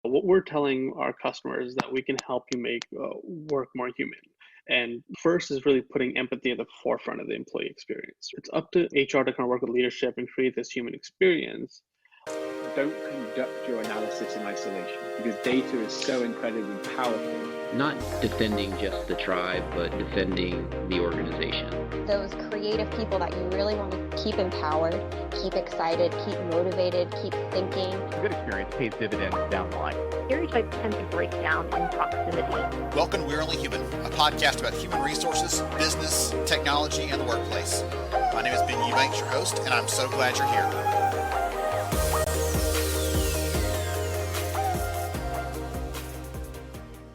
What we're telling our customers is that we can help you make work more human. And first is really putting empathy at the forefront of the employee experience. It's up to HR to kind of work with leadership and create this human experience. Don't conduct your analysis in isolation because data is so incredibly powerful. Not defending just the tribe, but defending the organization. Those creative people that you really want to keep empowered, keep excited, keep motivated, keep thinking. A good experience pays dividends down the line. Stereotypes tend to break down in proximity. Welcome to We're Only Human, a podcast about human resources, business, technology, and the workplace. My name is Ben Eubanks, your host, and I'm so glad you're here.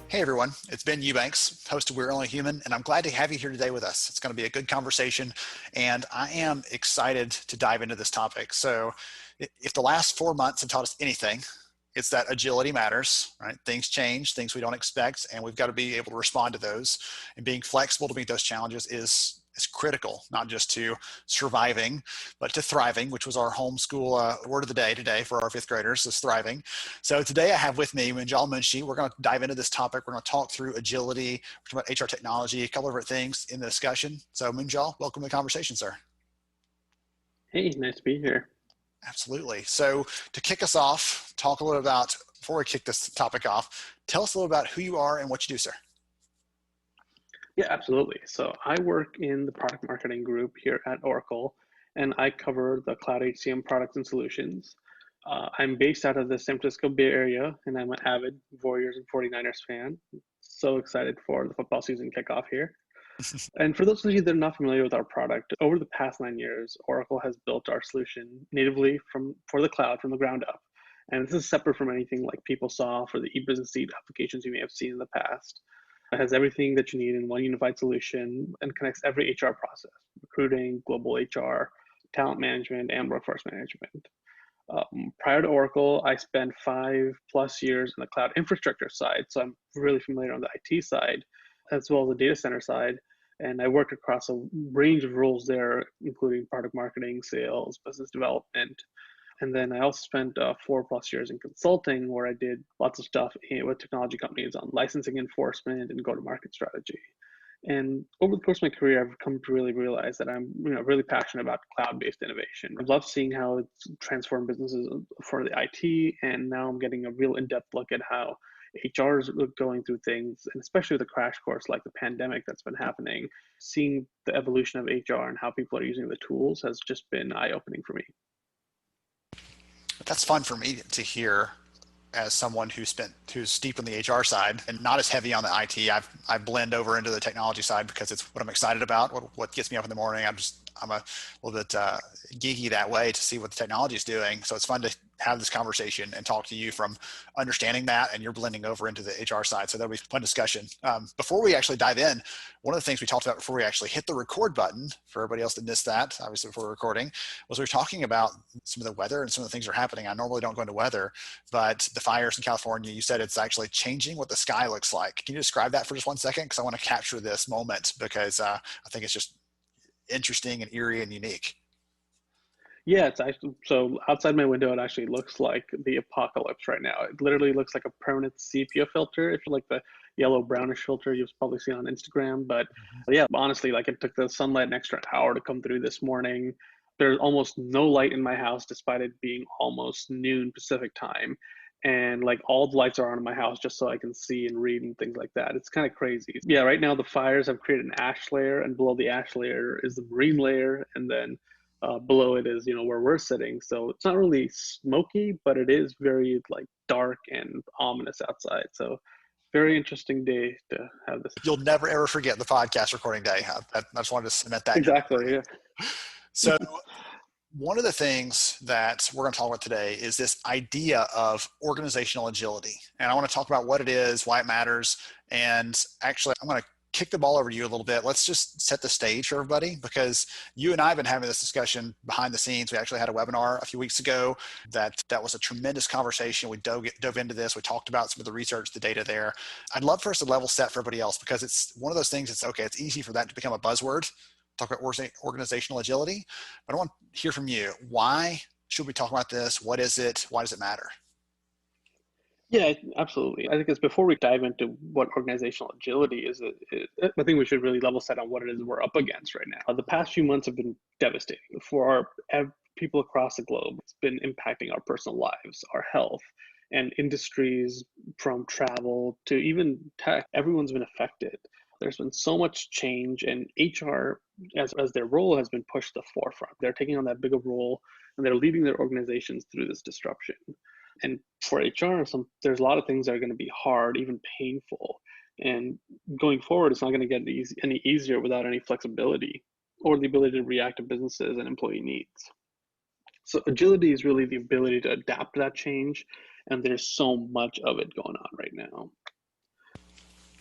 Hey everyone, it's Ben Eubanks, host of We're Only Human, and I'm glad to have you here today with us. It's going to be a good conversation, and I am excited to dive into this topic. So if the last 4 months have taught us anything, it's that agility matters, right? Things change, things we don't expect, and we've got to be able to respond to those. And being flexible to meet those challenges is critical, not just to surviving, but to thriving, which was our homeschool word of the day today for our fifth graders, is thriving. So today I have with me Munjal Munshi. We're going to dive into this topic. We're going to talk through agility, we're talking about HR technology, a couple of different things in the discussion. So Munjal, welcome to the conversation, sir. Hey, nice to be here. Absolutely. So to kick us off, talk a little about, before we kick this topic off, tell us a little about who you are and what you do, sir. Yeah, absolutely. So I work in the product marketing group here at Oracle, and I cover the cloud HCM products and solutions. I'm based out of the San Francisco Bay Area, and I'm an avid Warriors and 49ers fan. So excited for the football season kickoff here. And for those of you that are not familiar with our product, over the past 9 years, Oracle has built our solution natively for the cloud from the ground up. And this is separate from anything like PeopleSoft or the e-business suite applications you may have seen in the past. It has everything that you need in one unified solution and connects every HR process: recruiting, global HR, talent management, and workforce management. Prior to Oracle, I spent 5+ years in the cloud infrastructure side, so I'm really familiar on the IT side, as well as the data center side. And I worked across a range of roles there, including product marketing, sales, business development. And then I also spent 4+ years in consulting, where I did lots of stuff with technology companies on licensing enforcement and go-to-market strategy. And over the course of my career, I've come to really realize that I'm really passionate about cloud-based innovation. I love seeing how it's transformed businesses for the IT, and now I'm getting a real in-depth look at how HR is going through things, and especially with a crash course like the pandemic that's been happening. Seeing the evolution of HR and how people are using the tools has just been eye-opening for me. That's fun for me to hear as someone who's deep in the HR side and not as heavy on the IT. I blend over into the technology side because it's what I'm excited about, what gets me up in the morning. I'm a little bit geeky that way to see what the technology is doing. So it's fun to have this conversation and talk to you from understanding that, and you're blending over into the HR side. So that'll be a fun discussion. Before we actually dive in, one of the things we talked about before we actually hit the record button, for everybody else that missed that, obviously before recording, was we were talking about some of the weather and some of the things that are happening. I normally don't go into weather, but the fires in California, you said it's actually changing what the sky looks like. Can you describe that for just 1 second? Because I want to capture this moment because I think it's just interesting and eerie and unique. Yeah, it's actually, so outside my window, it actually looks like the apocalypse right now. It literally looks like a permanent sepia filter, if you like the yellow brownish filter you've probably seen on Instagram. But yeah, honestly, like it took the sunlight an extra hour to come through this morning. There's almost no light in my house, despite it being almost noon Pacific time. And like all the lights are on in my house just so I can see and read and things like that. It's kind of crazy. Yeah, right now the fires have created an ash layer, and below the ash layer is the marine layer, and then below it is, where we're sitting. So it's not really smoky, but it is very like dark and ominous outside. So very interesting day to have this. You'll never ever forget the podcast recording day. I just wanted to cement that. Exactly. Yeah. So one of the things that we're going to talk about today is this idea of organizational agility. And I want to talk about what it is, why it matters. And actually, I'm going to kick the ball over to you a little bit. Let's just set the stage for everybody, because you and I have been having this discussion behind the scenes. We actually had a webinar a few weeks ago that was a tremendous conversation. We dove into this. We talked about some of the research, the data there. I'd love for us to level set for everybody else, because it's one of those things. It's easy for that to become a buzzword. Talk about organizational agility, but I want to hear from you. Why should we talk about this? What is it? Why does it matter? Yeah, absolutely. I think it's before we dive into what organizational agility is, I think we should really level set on what it is we're up against right now. The past few months have been devastating for people across the globe. It's been impacting our personal lives, our health, and industries from travel to even tech. Everyone's been affected. There's been so much change, and HR, as their role, has been pushed to the forefront. They're taking on that bigger role, and they're leading their organizations through this disruption. And for HR, there's a lot of things that are going to be hard, even painful. And going forward, it's not going to get any easier without any flexibility or the ability to react to businesses and employee needs. So agility is really the ability to adapt to that change. And there's so much of it going on right now.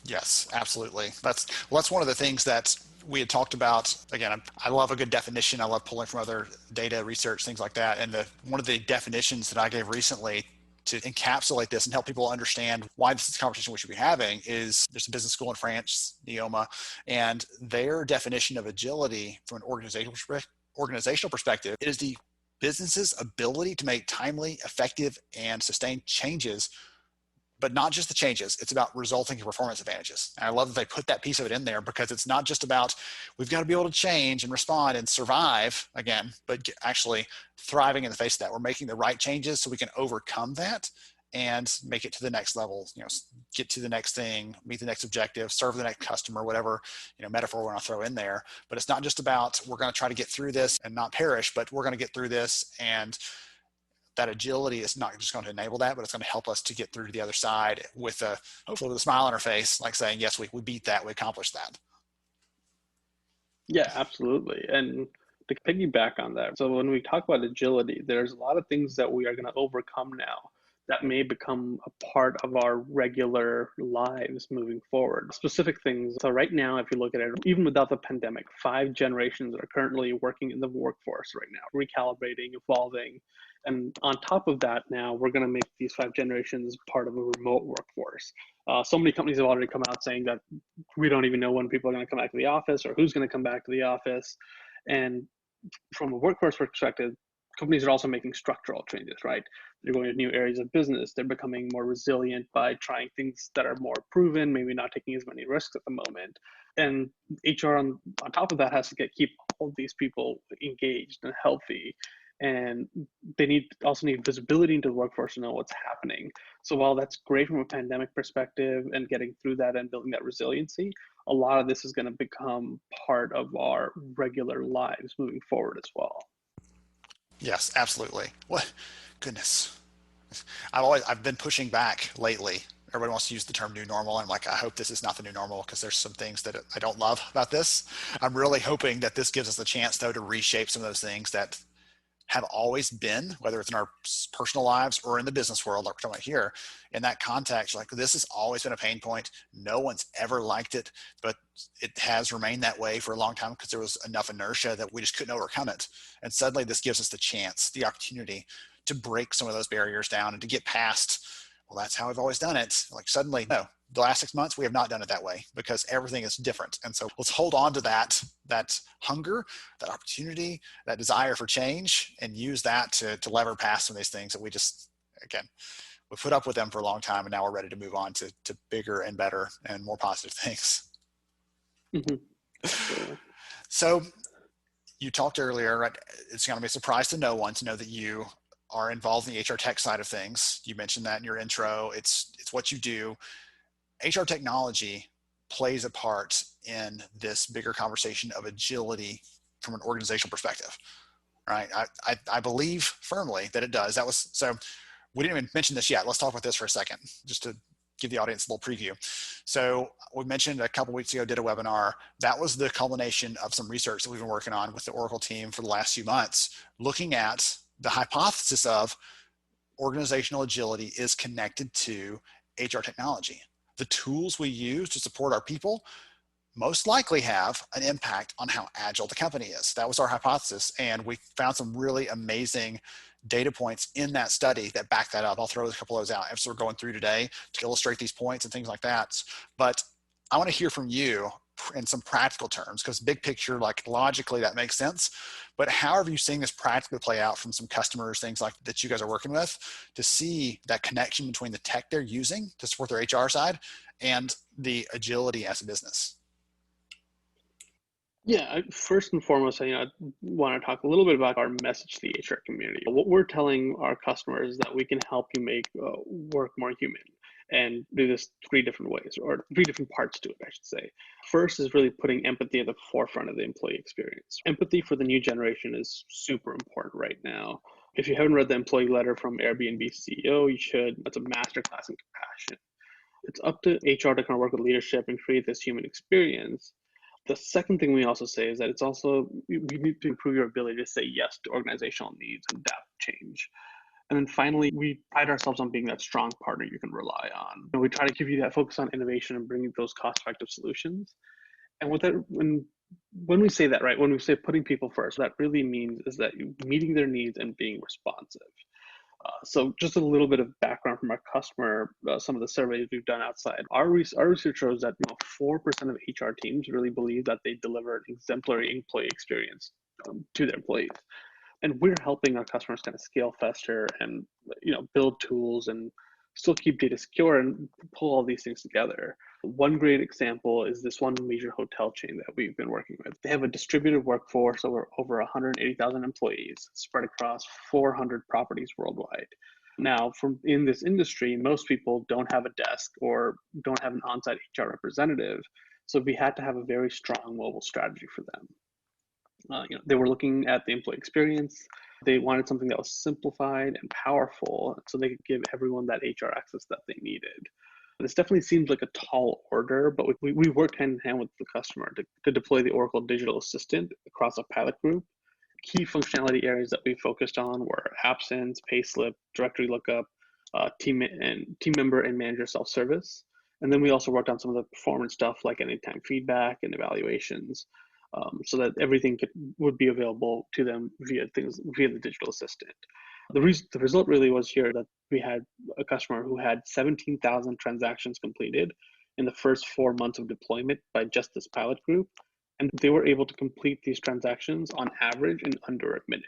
Yes, absolutely. That's one of the things that we had talked about. Again, I love a good definition. I love pulling from other data research, things like that. And one of the definitions that I gave recently to encapsulate this and help people understand why this is a conversation we should be having is there's a business school in France, Neoma, and their definition of agility from an organizational perspective is the business's ability to make timely, effective, and sustained changes, but not just the changes. It's about resulting in performance advantages. And I love that they put that piece of it in there because it's not just about, we've got to be able to change and respond and survive again, but actually thriving in the face of that. We're making the right changes so we can overcome that and make it to the next level, get to the next thing, meet the next objective, serve the next customer, whatever, metaphor we're going to throw in there. But it's not just about, we're going to try to get through this and not perish, but we're going to get through this, and that agility is not just going to enable that, but it's going to help us to get through to the other side with hopefully with a smile on our face, like saying, yes, we beat that, we accomplished that. Yeah, absolutely. And to piggyback on that, so when we talk about agility, there's a lot of things that we are going to overcome now that may become a part of our regular lives moving forward. Specific things. So right now, if you look at it, even without the pandemic, 5 generations are currently working in the workforce right now, recalibrating, evolving. And on top of that, now we're going to make these 5 generations part of a remote workforce. So many companies have already come out saying that we don't even know when people are going to come back to the office or who's going to come back to the office. And from a workforce perspective, companies are also making structural changes, right? They're going to new areas of business. They're becoming more resilient by trying things that are more proven, maybe not taking as many risks at the moment. And HR on top of that has to keep all of these people engaged and healthy. And they also need visibility into the workforce to know what's happening. So while that's great from a pandemic perspective and getting through that and building that resiliency, a lot of this is going to become part of our regular lives moving forward as well. Yes, absolutely. What goodness. I've been pushing back lately. Everybody wants to use the term new normal. I'm like, I hope this is not the new normal because there's some things that I don't love about this. I'm really hoping that this gives us a chance though to reshape some of those things that have always been, whether it's in our personal lives or in the business world, like we're talking about here, in that context, like this has always been a pain point. No one's ever liked it, but it has remained that way for a long time because there was enough inertia that we just couldn't overcome it. And suddenly this gives us the chance, the opportunity to break some of those barriers down and to get past, well, that's how I've always done it. Like suddenly, no, the last 6 months, we have not done it that way because everything is different. And so let's hold on to that hunger, that opportunity, that desire for change, and use that to lever past some of these things that we just, again, we put up with them for a long time, and now we're ready to move on to bigger and better and more positive things. Mm-hmm. So you talked earlier, right? It's going to be a surprise to no one to know that you are involved in the HR tech side of things. You mentioned that in your intro. It's what you do. HR technology plays a part in this bigger conversation of agility from an organizational perspective, right? I believe firmly that it does. So we didn't even mention this yet. Let's talk about this for a second, just to give the audience a little preview. So we mentioned a couple weeks ago, did a webinar. That was the culmination of some research that we've been working on with the Oracle team for the last few months, looking at the hypothesis of organizational agility is connected to HR technology. The tools we use to support our people most likely have an impact on how agile the company is. That was our hypothesis. And we found some really amazing data points in that study that back that up. I'll throw a couple of those out as we're going through today to illustrate these points and things like that. But I want to hear from you in some practical terms, because big picture, like logically that makes sense. But how are you seeing this practically play out from some customers, things like that you guys are working with, to see that connection between the tech they're using to support their HR side and the agility as a business? Yeah, first and foremost, I want to talk a little bit about our message to the HR community. What we're telling our customers is that we can help you make work more human, and do this three different ways, or three different parts to it, I should say. First is really putting empathy at the forefront of the employee experience. Empathy for the new generation is super important right now. If you haven't read the employee letter from Airbnb CEO, you should. It's a masterclass in compassion. It's up to HR to kind of work with leadership and create this human experience. The second thing we also say is that it's also, we need to improve your ability to say yes to organizational needs and adapt to change. And then finally, we pride ourselves on being that strong partner you can rely on. We try to give you that focus on innovation and bringing those cost-effective solutions. And with that, when we say that, right, when we say putting people first, what that really means is that you're meeting their needs and being responsive. So just a little bit of background from our customer, some of the surveys we've done outside. Our research shows that 4% of HR teams really believe that they deliver an exemplary employee experience to their employees. And we're helping our customers kind of scale faster and build tools and still keep data secure and pull all these things together. One great example is this one major hotel chain that we've been working with. They have a distributed workforce over 180,000 employees spread across 400 properties worldwide. Now, in this industry, most people don't have a desk or don't have an on-site HR representative. So we had to have a very strong mobile strategy for them. They were looking at the employee experience. They wanted something that was simplified and powerful so they could give everyone that HR access that they needed. This definitely seems like a tall order, but we worked hand in hand with the customer to deploy the Oracle Digital Assistant across a pilot group. Key functionality areas that we focused on were absence, payslip, directory lookup, team member and manager self-service. And then we also worked on some of the performance stuff like anytime feedback and evaluations, so that everything would be available to them via the digital assistant. The result really was here that we had a customer who had 17,000 transactions completed in the first 4 months of deployment by just this pilot group, and they were able to complete these transactions on average in under a minute.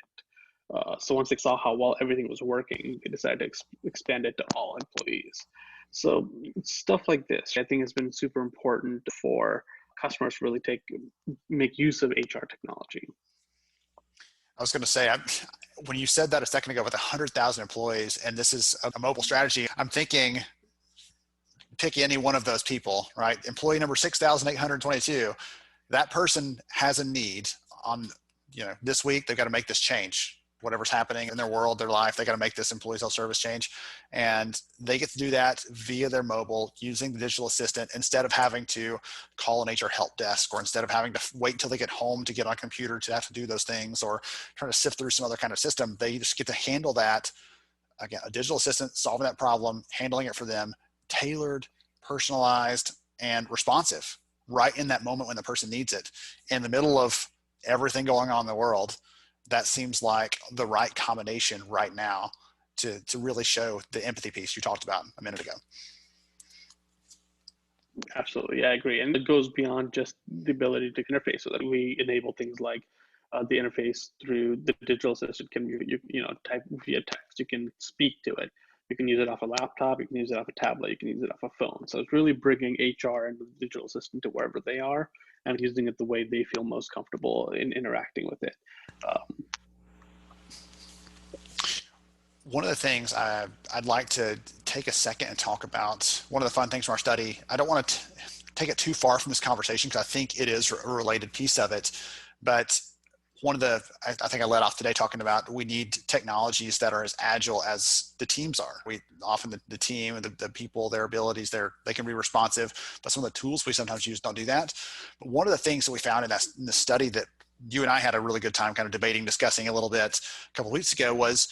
So once they saw how well everything was working, they decided to expand it to all employees. So stuff like this, I think, has been super important for customers to really make use of HR technology. I was going to say, when you said that a second ago with 100,000 employees, and this is a mobile strategy, I'm thinking, pick any one of those people, right? Employee number 6,822, that person has a need on, this week, they've got to make this change. Whatever's happening in their world, their life, they got to make this employee self-service change. And they get to do that via their mobile using the digital assistant instead of having to call an HR help desk, or instead of having to wait until they get home to get on a computer to have to do those things, or trying to sift through some other kind of system. They just get to handle that. Again, a digital assistant solving that problem, handling it for them, tailored, personalized, and responsive right in that moment when the person needs it. In the middle of everything going on in the world, that seems like the right combination right now to really show the empathy piece you talked about a minute ago. Absolutely, yeah, I agree. And it goes beyond just the ability to interface, so that we enable things like the interface through the digital assistant can be, type via text. You can speak to it. You can use it off a laptop. You can use it off a tablet. You can use it off a phone. So it's really bringing HR and the digital assistant to wherever they are and using it the way they feel most comfortable in interacting with it. One of the things I'd like to take a second and talk about, one of the fun things from our study, I don't want to take it too far from this conversation because I think it is a related piece of it, but I think I led off today talking about we need technologies that are as agile as the teams are. Often the team, the people, their abilities, they can be responsive, but some of the tools we sometimes use don't do that. But one of the things that we found in the study that you and I had a really good time kind of debating, discussing a little bit a couple of weeks ago was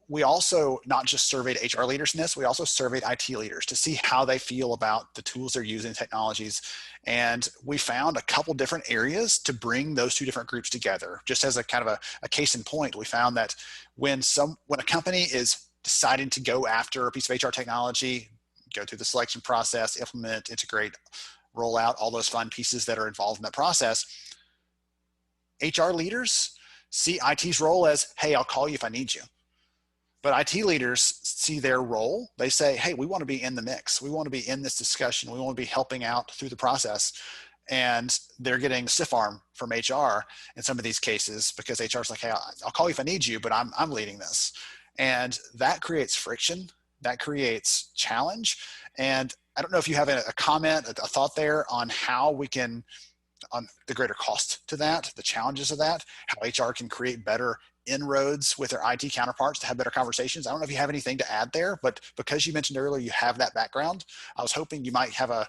we also not just surveyed HR leaders in this, we also surveyed IT leaders to see how they feel about the tools they're using, technologies. And we found a couple different areas to bring those two different groups together. Just as a kind of a case in point, we found that when a company is deciding to go after a piece of HR technology, go through the selection process, implement, integrate, roll out all those fun pieces that are involved in that process. HR leaders see IT's role as, hey, I'll call you if I need you. But IT leaders see their role. They say, hey, we want to be in the mix. We want to be in this discussion. We want to be helping out through the process. And they're getting stiff arm from HR in some of these cases because HR is like, hey, I'll call you if I need you, but I'm leading this. And that creates friction. That creates challenge. And I don't know if you have a comment, a thought there on how we can, on the greater cost to that, the challenges of that, how HR can create better inroads with their IT counterparts to have better conversations. I don't know if you have anything to add there, but because you mentioned earlier you have that background, I was hoping you might have a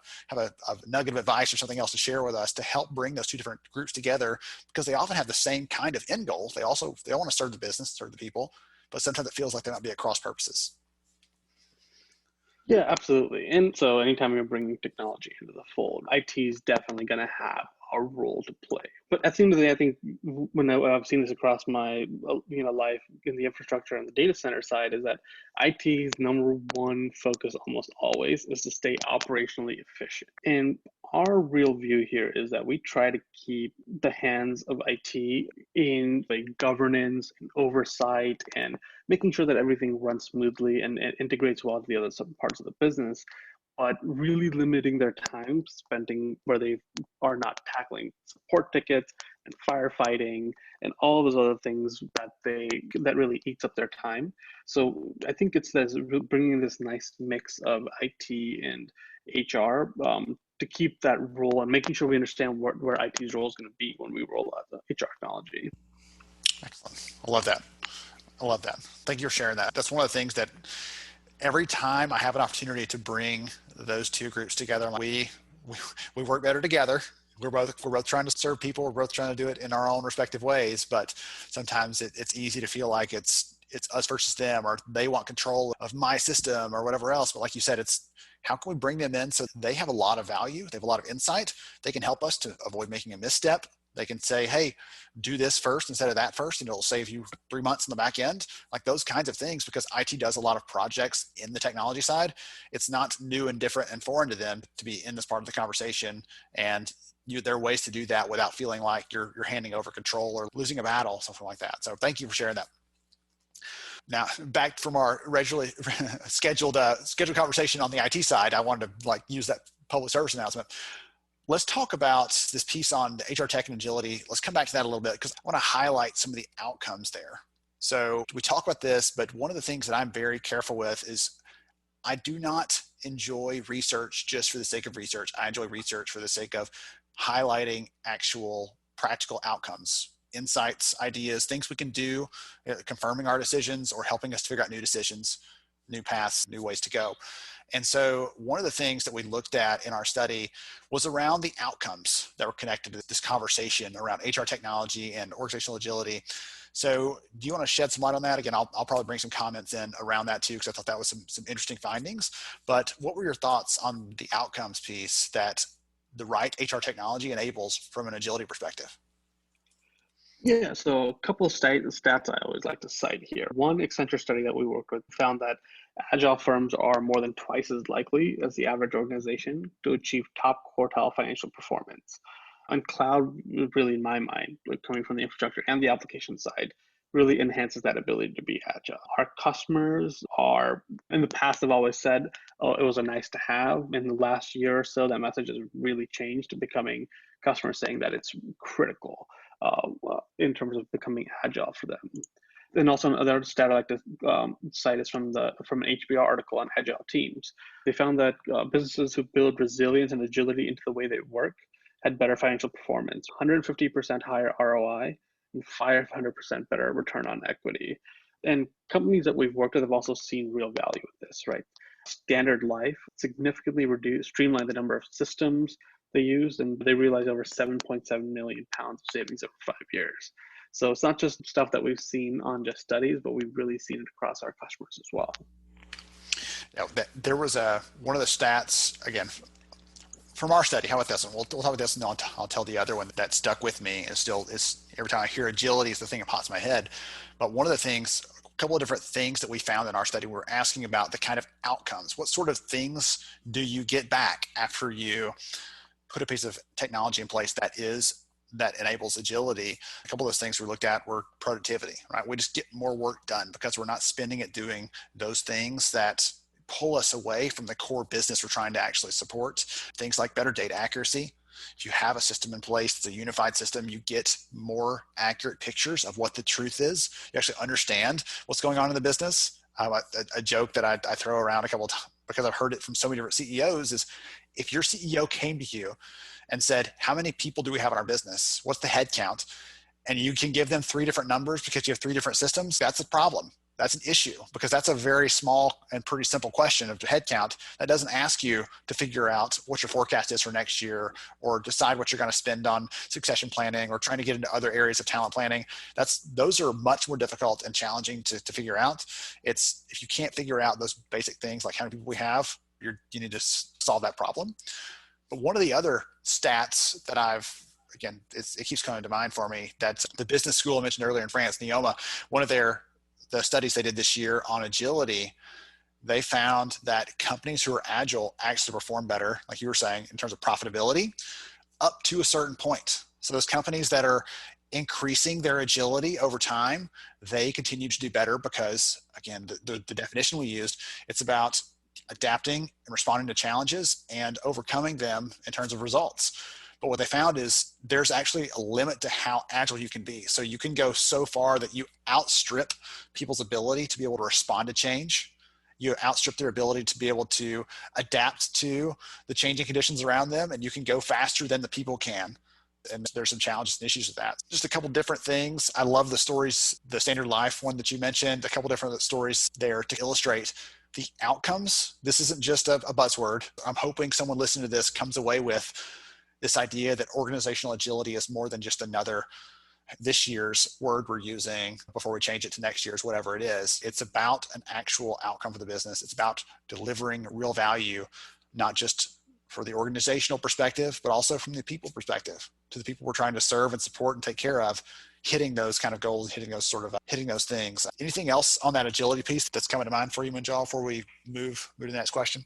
nugget of advice or something else to share with us to help bring those two different groups together, because they often have the same kind of end goals. They all want to serve the business, serve the people, but sometimes it feels like they might be at cross purposes. Yeah, absolutely. And so anytime you're bringing technology into the fold, IT is definitely going to have a role to play. But at the end of the day, I think when I've seen this across my life in the infrastructure and the data center side, is that IT's number one focus almost always is to stay operationally efficient. And our real view here is that we try to keep the hands of IT in like governance and oversight and making sure that everything runs smoothly and integrates well to the other parts of the business, but really limiting their time spending where they are not tackling support tickets and firefighting and all those other things that really eats up their time. So I think it's bringing this nice mix of IT and HR to keep that role and making sure we understand where IT's role is going to be when we roll out the HR technology. Excellent. I love that. I love that. Thank you for sharing that. That's one of the things that every time I have an opportunity to bring those two groups together, we work better together. We're both trying to serve people. We're both trying to do it in our own respective ways. But sometimes it's easy to feel like it's us versus them, or they want control of my system or whatever else. But like you said, it's how can we bring them in so they have a lot of value? They have a lot of insight. They can help us to avoid making a misstep. They can say, hey, do this first instead of that first, and it'll save you 3 months in the back end. Like those kinds of things, because IT does a lot of projects in the technology side. It's not new and different and foreign to them to be in this part of the conversation. And there are ways to do that without feeling like you're handing over control or losing a battle, something like that. So thank you for sharing that. Now, back from our regularly scheduled conversation on the IT side, I wanted to use that public service announcement. Let's talk about this piece on the HR tech and agility. Let's come back to that a little bit because I want to highlight some of the outcomes there. So we talk about this, but one of the things that I'm very careful with is I do not enjoy research just for the sake of research. I enjoy research for the sake of highlighting actual practical outcomes, insights, ideas, things we can do, confirming our decisions or helping us to figure out new decisions, new paths, new ways to go. And so one of the things that we looked at in our study was around the outcomes that were connected to this conversation around HR technology and organizational agility. So do you want to shed some light on that? Again, I'll probably bring some comments in around that too, because I thought that was some interesting findings. But what were your thoughts on the outcomes piece that the right HR technology enables from an agility perspective? Yeah, so a couple of stats I always like to cite here. One Accenture study that we worked with found that agile firms are more than twice as likely as the average organization to achieve top quartile financial performance. And cloud, really in my mind, coming from the infrastructure and the application side, really enhances that ability to be agile. Our customers are, in the past, have always said, oh, it was a nice to have. In the last year or so, that message has really changed to becoming customers saying that it's critical in terms of becoming agile for them. And also another stat I like to cite is from an HBR article on agile teams. They found that businesses who build resilience and agility into the way they work had better financial performance, 150% higher ROI, and 500% better return on equity. And companies that we've worked with have also seen real value with this, right? Standard Life significantly streamlined the number of systems they used, and they realized over 7.7 million pounds of savings over 5 years. So it's not just stuff that we've seen on just studies, but we've really seen it across our customers as well. Yeah, there was one of the stats, again, from our study. How about this one? We'll talk about this, and I'll tell the other one that stuck with me. Is every time I hear agility, is the thing that pops in my head. But one of the things, a couple of different things that we found in our study, we're asking about the kind of outcomes. What sort of things do you get back after you put a piece of technology in place that enables agility. A couple of those things we looked at were productivity, right? We just get more work done because we're not spending it doing those things that pull us away from the core business we're trying to actually support. Things like better data accuracy. If you have a system in place, it's a unified system, you get more accurate pictures of what the truth is. You actually understand what's going on in the business. A joke that I throw around a couple of times because I've heard it from so many different CEOs is, if your CEO came to you and said, how many people do we have in our business? What's the head count? And you can give them 3 different numbers because you have 3 different systems, that's a problem. That's an issue, because that's a very small and pretty simple question of head count that doesn't ask you to figure out what your forecast is for next year or decide what you're going to spend on succession planning or trying to get into other areas of talent planning. Those are much more difficult and challenging to figure out. If you can't figure out those basic things like how many people we have, you need to solve that problem. But one of the other stats that again, it keeps coming to mind for me, that's the business school I mentioned earlier in France, Neoma, one of the studies they did this year on agility, they found that companies who are agile actually perform better, like you were saying, in terms of profitability, up to a certain point. So those companies that are increasing their agility over time, they continue to do better because, again, the definition we used, it's about adapting and responding to challenges and overcoming them in terms of results. But what they found is there's actually a limit to how agile you can be. So you can go so far that you outstrip people's ability to be able to respond to change. You outstrip their ability to be able to adapt to the changing conditions around them, and you can go faster than the people can. And there's some challenges and issues with that. Just a couple different things. I love the stories, the Standard Life one that you mentioned, a couple different stories there to illustrate the outcomes. This isn't just a buzzword. I'm hoping someone listening to this comes away with this idea that organizational agility is more than just another this year's word we're using before we change it to next year's, whatever it is. It's about an actual outcome for the business. It's about delivering real value, not just for the organizational perspective, but also from the people perspective, to the people we're trying to serve and support and take care of, hitting those kind of goals, hitting those things. Anything else on that agility piece that's coming to mind for you, Munjal, before we move to the next question?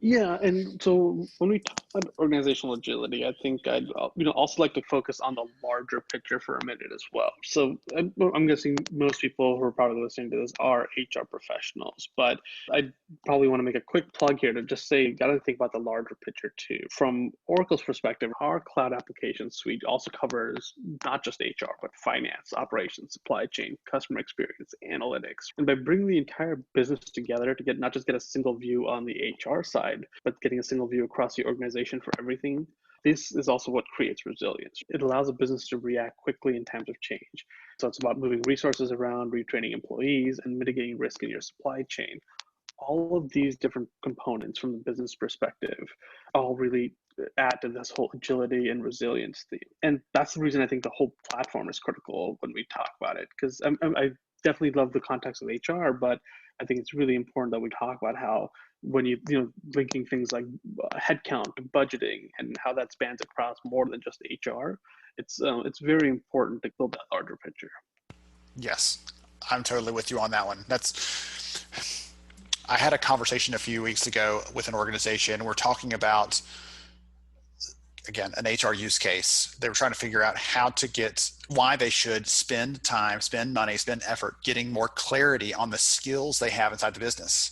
Yeah, and so when we talk about organizational agility, I think I'd also like to focus on the larger picture for a minute as well. So I'm guessing most people who are probably listening to this are HR professionals, but I probably want to make a quick plug here to just say you got to think about the larger picture too. From Oracle's perspective, our cloud application suite also covers not just HR, but finance, operations, supply chain, customer experience, analytics. And by bringing the entire business together to not just get a single view on the HR side, but getting a single view across the organization for everything, this is also what creates resilience. It allows a business to react quickly in times of change. So it's about moving resources around, retraining employees, and mitigating risk in your supply chain. All of these different components from the business perspective all really add to this whole agility and resilience theme. And that's the reason I think the whole platform is critical when we talk about it, because I definitely love the context of HR, but I think it's really important that we talk about how when linking things like headcount, budgeting, and how that spans across more than just HR, it's very important to build that larger picture. Yes, I'm totally with you on that one. I had a conversation a few weeks ago with an organization. We're talking about, again, an HR use case. They were trying to figure out why they should spend time, spend money, spend effort getting more clarity on the skills they have inside the business.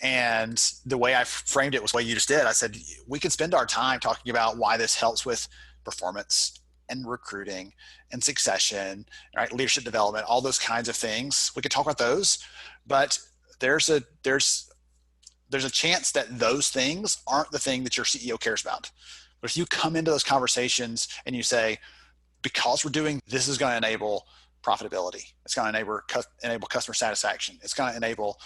And the way I framed it was the way you just did. I said, we can spend our time talking about why this helps with performance and recruiting and succession, right? Leadership development, all those kinds of things. We could talk about those, but there's a chance that those things aren't the thing that your CEO cares about. But if you come into those conversations and you say, because we're doing this, is going to enable profitability, it's going to enable customer satisfaction, it's going to enable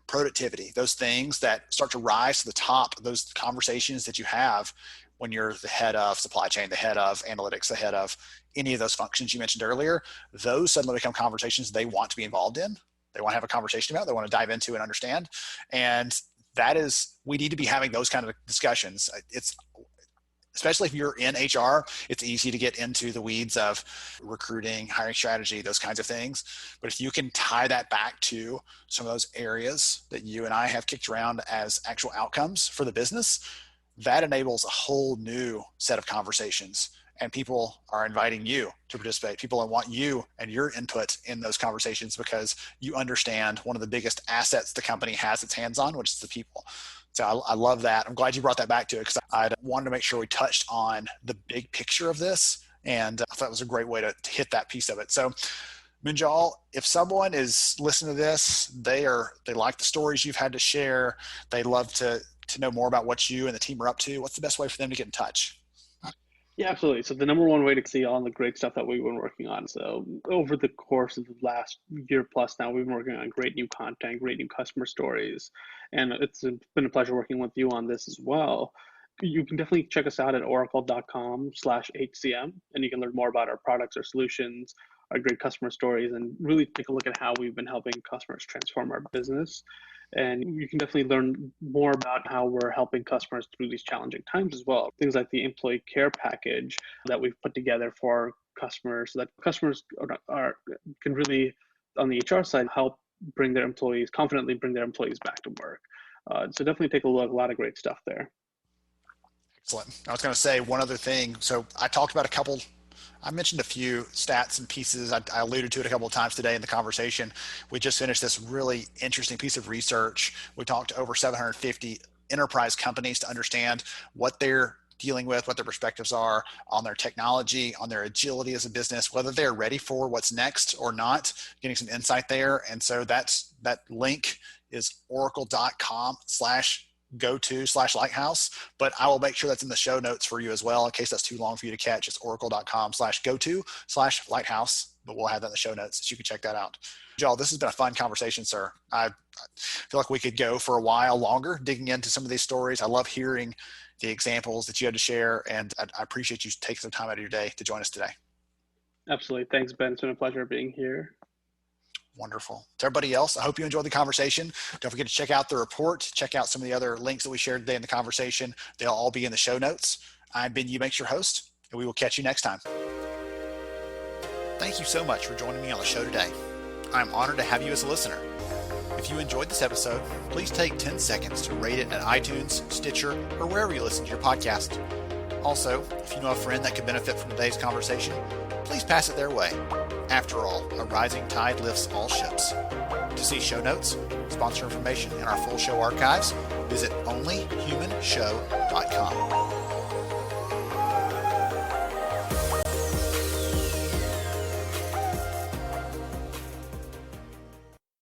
productivity, those things that start to rise to the top of those conversations that you have when you're the head of supply chain, the head of analytics, the head of any of those functions you mentioned earlier, those suddenly become conversations they want to be involved in. They want to have a conversation about, they want to dive into and understand. And we need to be having those kind of discussions. Especially if you're in HR, it's easy to get into the weeds of recruiting, hiring strategy, those kinds of things. But if you can tie that back to some of those areas that you and I have kicked around as actual outcomes for the business, that enables a whole new set of conversations. And people are inviting you to participate. People want you and your input in those conversations because you understand one of the biggest assets the company has its hands on, which is the people. So I love that. I'm glad you brought that back to it because I wanted to make sure we touched on the big picture of this. And I thought it was a great way to hit that piece of it. So Munjal, if someone is listening to this, they like the stories you've had to share, they love to know more about what you and the team are up to, what's the best way for them to get in touch? Yeah, absolutely. So the number one way to see all the great stuff that we've been working on. So over the course of the last year plus now, we've been working on great new content, great new customer stories. And it's been a pleasure working with you on this as well. You can definitely check us out at oracle.com/HCM, and you can learn more about our products, our solutions, our great customer stories, and really take a look at how we've been helping customers transform our business. And you can definitely learn more about how we're helping customers through these challenging times as well. Things like the employee care package that we've put together for customers so that customers can really, on the HR side, help confidently bring their employees back to work. So definitely take a look, a lot of great stuff there. Excellent. I was going to say one other thing. So I mentioned a few stats and pieces. I alluded to it a couple of times today in the conversation. We just finished this really interesting piece of research. We talked to over 750 enterprise companies to understand what they're dealing with, what their perspectives are on their technology, on their agility as a business, whether they're ready for what's next or not, getting some insight there. And so that link is oracle.com/go-to/lighthouse, but I will make sure that's in the show notes for you as well in case that's too long for you to catch. It's oracle.com/go-to/lighthouse, but we'll have that in the show notes so you can check that out. Joel, this has been a fun conversation, sir. I feel like we could go for a while longer digging into some of these stories. I love hearing the examples that you had to share, and I appreciate you taking some time out of your day to join us today. Absolutely. Thanks, Ben. It's been a pleasure being here. Wonderful. To everybody else, I hope you enjoyed the conversation. Don't forget to check out the report, check out some of the other links that we shared today in the conversation. They'll all be in the show notes. I'm Ben Eubanks, your host, and we will catch you next time. Thank you so much for joining me on the show today. I'm honored to have you as a listener. If you enjoyed this episode, please take 10 seconds to rate it at iTunes, Stitcher, or wherever you listen to your podcast. Also, if you know a friend that could benefit from today's conversation, please pass it their way. After all, a rising tide lifts all ships. To see show notes, sponsor information, and our full show archives, visit onlyhumanshow.com.